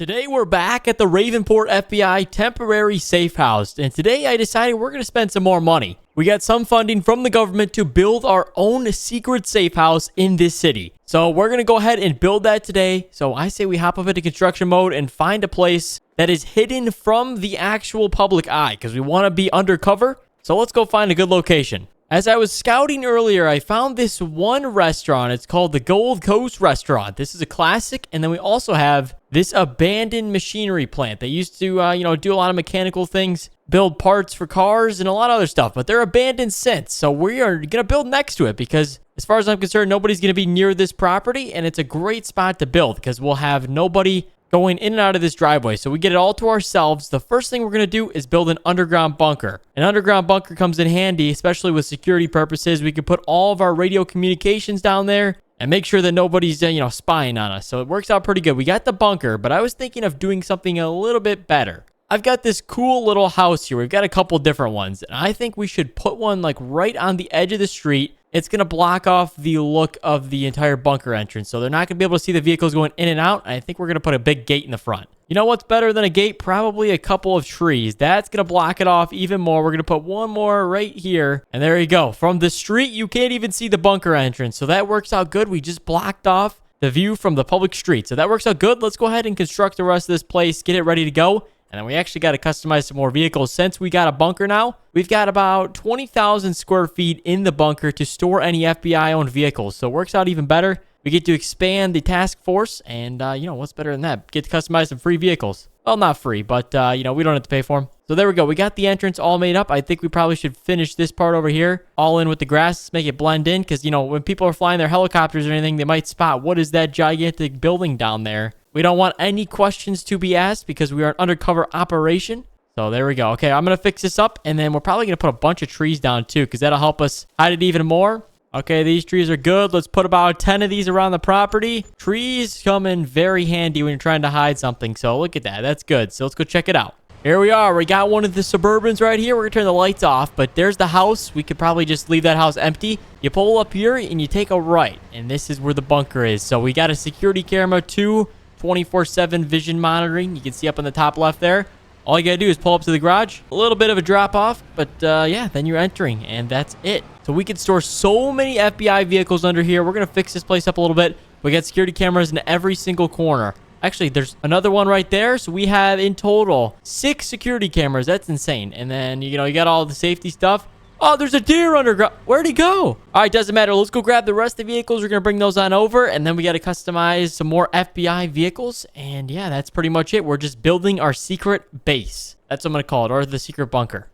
Today we're back at the Ravenport FBI temporary safe house, and today I decided we're going to spend some more money. We got some funding from the government to build our own secret safe house in this city. So we're going to go ahead and build that today. So I say we hop up into construction mode and find a place that is hidden from the actual public eye because we want to be undercover. So let's go find a good location. As I was scouting earlier, I found this one restaurant. It's called the Gold Coast Restaurant. This is a classic. And then we also have this abandoned machinery plant. They used to, do a lot of mechanical things, build parts for cars and a lot of other stuff. But they're abandoned since. So we are going to build next to it because as far as I'm concerned, nobody's going to be near this property. And it's a great spot to build because we'll have nobody going in and out of this driveway. So we get it all to ourselves. The first thing we're going to do is build an underground bunker. An underground bunker comes in handy, especially with security purposes. We can put all of our radio communications down there and make sure that nobody's, spying on us. So it works out pretty good. We got the bunker, but I was thinking of doing something a little bit better. I've got this cool little house here. We've got a couple different ones. And I think we should put one like right on the edge of the street. It's going to block off the look of the entire bunker entrance. So they're not going to be able to see the vehicles going in and out. I think we're going to put a big gate in the front. You know what's better than a gate? Probably a couple of trees. That's going to block it off even more. We're going to put one more right here. And there you go. From the street, you can't even see the bunker entrance. So that works out good. We just blocked off the view from the public street. So that works out good. Let's go ahead and construct the rest of this place. Get it ready to go. And then we actually got to customize some more vehicles. Since we got a bunker now, we've got about 20,000 square feet in the bunker to store any FBI-owned vehicles. So it works out even better. We get to expand the task force. And, what's better than that? Get to customize some free vehicles. Well, not free, but, we don't have to pay for them. So there we go. We got the entrance all made up. I think we probably should finish this part over here all in with the grass. Make it blend in because, when people are flying their helicopters or anything, they might spot what is that gigantic building down there. We don't want any questions to be asked because we are an undercover operation. So there we go. Okay, I'm going to fix this up. And then we're probably going to put a bunch of trees down too because that'll help us hide it even more. Okay, these trees are good. Let's put about 10 of these around the property. Trees come in very handy when you're trying to hide something. So look at that. That's good. So let's go check it out. Here we are. We got one of the Suburbans right here. We're going to turn the lights off. But there's the house. We could probably just leave that house empty. You pull up here and you take a right. And this is where the bunker is. So we got a security camera too. 24/7 vision monitoring. You can see up on the top left there. All you gotta do is pull up to the garage. A little bit of a drop off, but then you're entering and that's it. So we can store so many FBI vehicles under here. We're gonna fix this place up a little bit. We got security cameras in every single corner. Actually, there's another one right there. So we have in total 6 security cameras. That's insane. And then, you got all the safety stuff. Oh, there's a deer underground. Where'd he go? All right, doesn't matter. Let's go grab the rest of the vehicles. We're going to bring those on over. And then we got to customize some more FBI vehicles. And yeah, that's pretty much it. We're just building our secret base. That's what I'm going to call it. Or the secret bunker.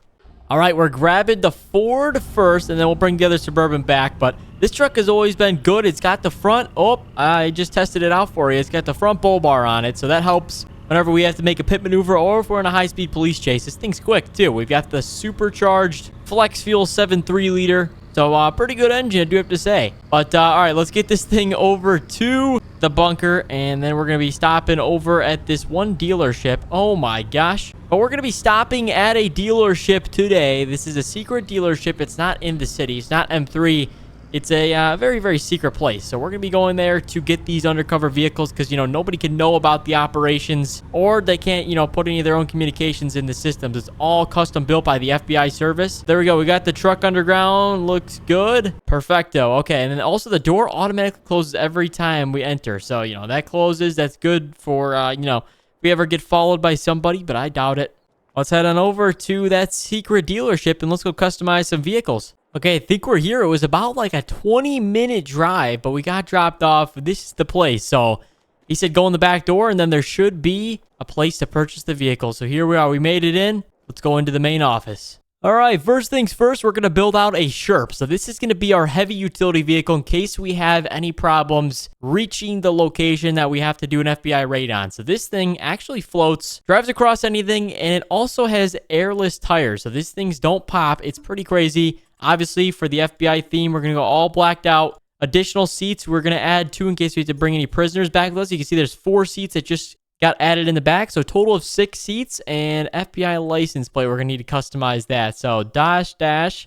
All right, we're grabbing the Ford first. And then we'll bring the other Suburban back. But this truck has always been good. It's got the front. Oh, I just tested it out for you. It's got the front bull bar on it. So that helps whenever we have to make a pit maneuver or if we're in a high-speed police chase. This thing's quick, too. We've got the supercharged Flex Fuel 7.3 liter. So, pretty good engine, I do have to say. But, all right, let's get this thing over to the bunker. And then we're going to be stopping over at this one dealership. Oh, my gosh. But we're going to be stopping at a dealership today. This is a secret dealership. It's not in the city. It's not M3. It's a very, very secret place. So we're going to be going there to get these undercover vehicles because, nobody can know about the operations or they can't, put any of their own communications in the systems. It's all custom built by the FBI service. There we go. We got the truck underground. Looks good. Perfecto. Okay. And then also the door automatically closes every time we enter. So, that closes. That's good for, if we ever get followed by somebody, but I doubt it. Let's head on over to that secret dealership and let's go customize some vehicles. Okay, I think we're here. It was about like a 20-minute drive, but we got dropped off. This is the place. So he said go in the back door, and then there should be a place to purchase the vehicle. So here we are. We made it in. Let's go into the main office. All right, first things first, we're going to build out a Sherp. So this is going to be our heavy utility vehicle in case we have any problems reaching the location that we have to do an FBI raid on. So this thing actually floats, drives across anything, and it also has airless tires. So these things don't pop. It's pretty crazy. Obviously, for the FBI theme, we're going to go all blacked out. Additional seats, we're going to add 2 in case we have to bring any prisoners back with us. You can see there's 4 seats that just got added in the back. So total of 6 seats and FBI license plate. We're going to need to customize that. So dash FBI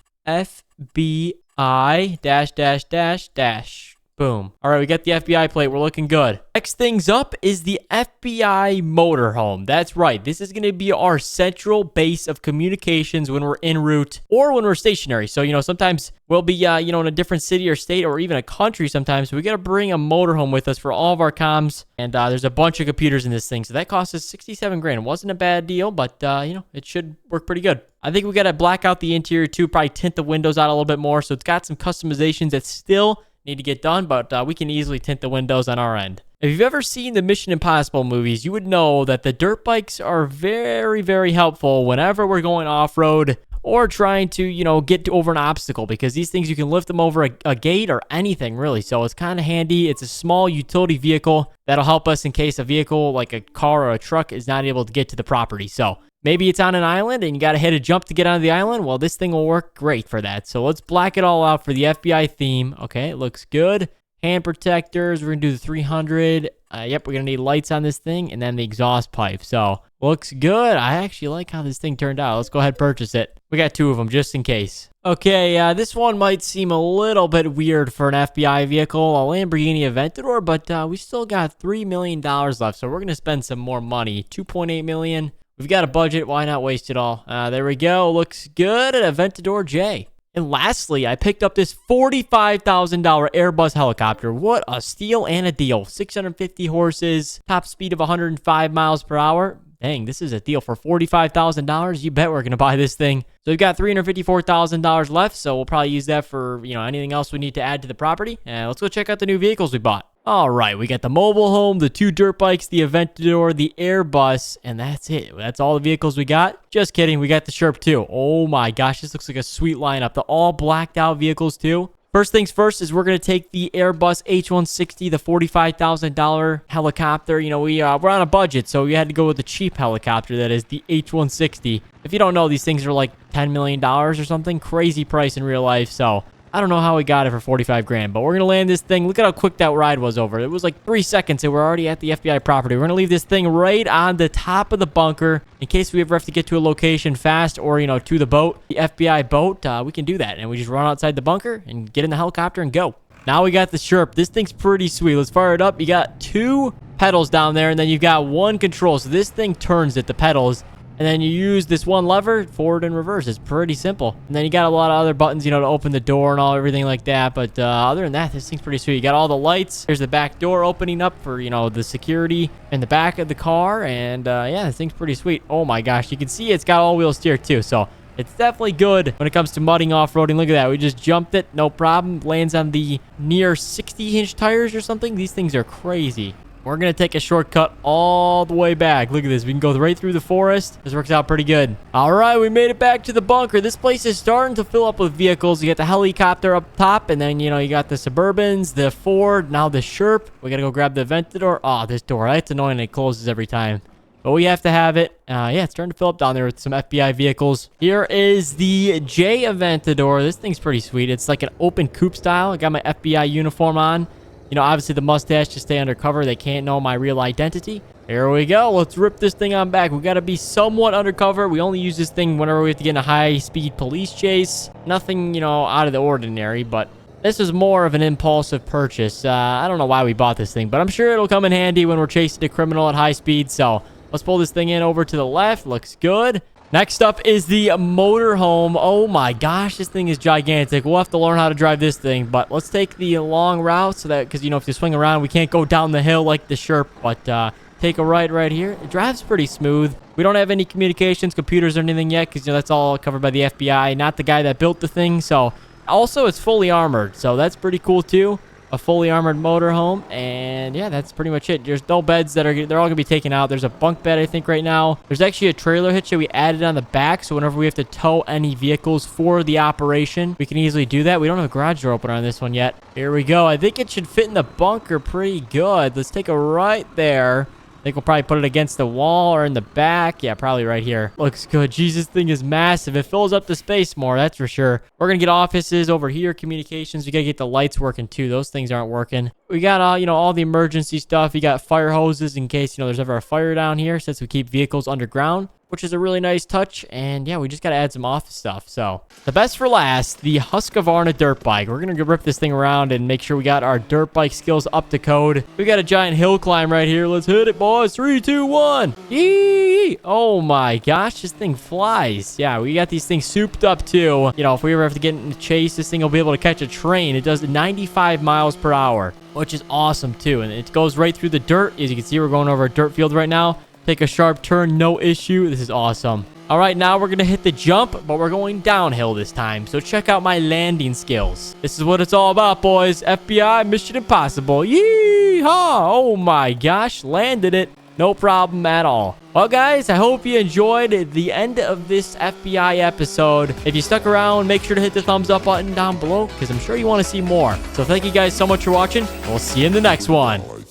dash. Boom. All right, we got the FBI plate. We're looking good. Next things up is the FBI motorhome. That's right. This is going to be our central base of communications when we're en route or when we're stationary. So, sometimes we'll be, in a different city or state or even a country sometimes. So we got to bring a motorhome with us for all of our comms. And there's a bunch of computers in this thing. So that cost us 67 grand. It wasn't a bad deal, but, it should work pretty good. I think we got to black out the interior too, probably tint the windows out a little bit more. So it's got some customizations that still need to get done, but we can easily tint the windows on our end. If you've ever seen the Mission Impossible movies, you would know that the dirt bikes are very, very helpful whenever we're going off-road or trying to, get over an obstacle, because these things, you can lift them over a gate or anything, really. So it's kind of handy. It's a small utility vehicle that'll help us in case a vehicle like a car or a truck is not able to get to the property. So maybe it's on an island and you got to hit a jump to get onto the island. Well, this thing will work great for that. So let's black it all out for the FBI theme. Okay, it looks good. Hand protectors, we're going to do the 300. Yep, we're going to need lights on this thing and then the exhaust pipe. So looks good. I actually like how this thing turned out. Let's go ahead and purchase it. We got 2 of them just in case. Okay, this one might seem a little bit weird for an FBI vehicle, a Lamborghini Aventador, but we still got $3 million left. So we're going to spend some more money, $2.8 million. We've got a budget. Why not waste it all? There we go. Looks good at Aventador J. And lastly, I picked up this $45,000 Airbus helicopter. What a steal and a deal. 650 horses, top speed of 105 miles per hour. Dang, this is a deal for $45,000. You bet we're going to buy this thing. So we've got $354,000 left, so we'll probably use that for, anything else we need to add to the property. And let's go check out the new vehicles we bought. All right, we got the mobile home, the 2 dirt bikes, the Aventador, the Airbus, and that's it. That's all the vehicles we got. Just kidding, we got the Sherp too. Oh my gosh, this looks like a sweet lineup. The all blacked out vehicles too. First things first is we're going to take the Airbus H160, the $45,000 helicopter. We're on a budget, so we had to go with the cheap helicopter, that is the H160. If you don't know, these things are like $10 million or something. Crazy price in real life, so I don't know how we got it for 45 grand, but we're going to land this thing. Look at how quick that ride was over. It was like 3 seconds and we're already at the FBI property. We're going to leave this thing right on the top of the bunker in case we ever have to get to a location fast or, to the boat, the FBI boat. We can do that. And we just run outside the bunker and get in the helicopter and go. Now we got the Sherp. This thing's pretty sweet. Let's fire it up. You got 2 pedals down there and then you've got 1 control. So this thing turns at the pedals. And then you use this 1 lever, forward and reverse. It's pretty simple. And then you got a lot of other buttons, to open the door and everything like that. But other than that, this thing's pretty sweet. You got all the lights. There's the back door opening up for, the security in the back of the car. And yeah, this thing's pretty sweet. Oh my gosh, you can see it's got all-wheel steer too. So it's definitely good when it comes to mudding off-roading. Look at that. We just jumped it. No problem. Lands on the near 60-inch tires or something. These things are crazy. We're going to take a shortcut all the way back. Look at this. We can go right through the forest. This works out pretty good. All right, we made it back to the bunker. This place is starting to fill up with vehicles. You got the helicopter up top, and then, you got the Suburbans, the Ford, now the Sherp. We got to go grab the Aventador. Oh, this door. That's annoying. It closes every time. But we have to have it. Yeah, it's starting to fill up down there with some FBI vehicles. Here is the J Aventador. This thing's pretty sweet. It's like an open coupe style. I got my FBI uniform on. Obviously the mustache to stay undercover. They can't know my real identity. Here we go. Let's rip this thing on back. We got to be somewhat undercover. We only use this thing whenever we have to get in a high-speed police chase. Nothing, out of the ordinary, but this is more of an impulsive purchase. I don't know why we bought this thing, but I'm sure it'll come in handy when we're chasing a criminal at high speed. So let's pull this thing in over to the left. Looks good. Next up is the motorhome. Oh my gosh, this thing is gigantic. We'll have to learn how to drive this thing, but let's take the long route so that, because, if you swing around, we can't go down the hill like the Sherp, but take a right here. It drives pretty smooth. We don't have any communications, computers, or anything yet, because, that's all covered by the FBI, not the guy that built the thing. So also, it's fully armored, so that's pretty cool too. A fully armored motorhome, and yeah, that's pretty much it. There's no beds they're all gonna be taken out. There's a bunk bed, I think, right now. There's actually a trailer hitch that we added on the back, so whenever we have to tow any vehicles for the operation, we can easily do that. We don't have a garage door opener on this one yet. Here we go. I think it should fit in the bunker pretty good. Let's take a right there. I think we'll probably put it against the wall or in the back. Yeah, probably right here. Looks good. Jeez, this thing is massive. It fills up the space more, that's for sure. We're going to get offices over here, communications. We got to get the lights working too. Those things aren't working. We got, all the emergency stuff. You got fire hoses in case, there's ever a fire down here since we keep vehicles underground. which is a really nice touch. And yeah, we just got to add some office stuff. So the best for last, the Husqvarna dirt bike. We're going to rip this thing around and make sure we got our dirt bike skills up to code. We got a giant hill climb right here. Let's hit it, boys. 3, 2, 1. Yee! Oh my gosh, this thing flies. Yeah, we got these things souped up too. You know, if we ever have to get in a chase, this thing will be able to catch a train. It does 95 miles per hour, which is awesome too. And it goes right through the dirt. As you can see, we're going over a dirt field right now. Take a sharp turn, no issue. This is awesome. All right, now we're going to hit the jump, but we're going downhill this time. So check out my landing skills. This is what it's all about, boys. FBI Mission Impossible. Yeehaw! Oh my gosh, landed it. No problem at all. Well, guys, I hope you enjoyed the end of this FBI episode. If you stuck around, make sure to hit the thumbs up button down below because I'm sure you want to see more. So thank you guys so much for watching. We'll see you in the next one.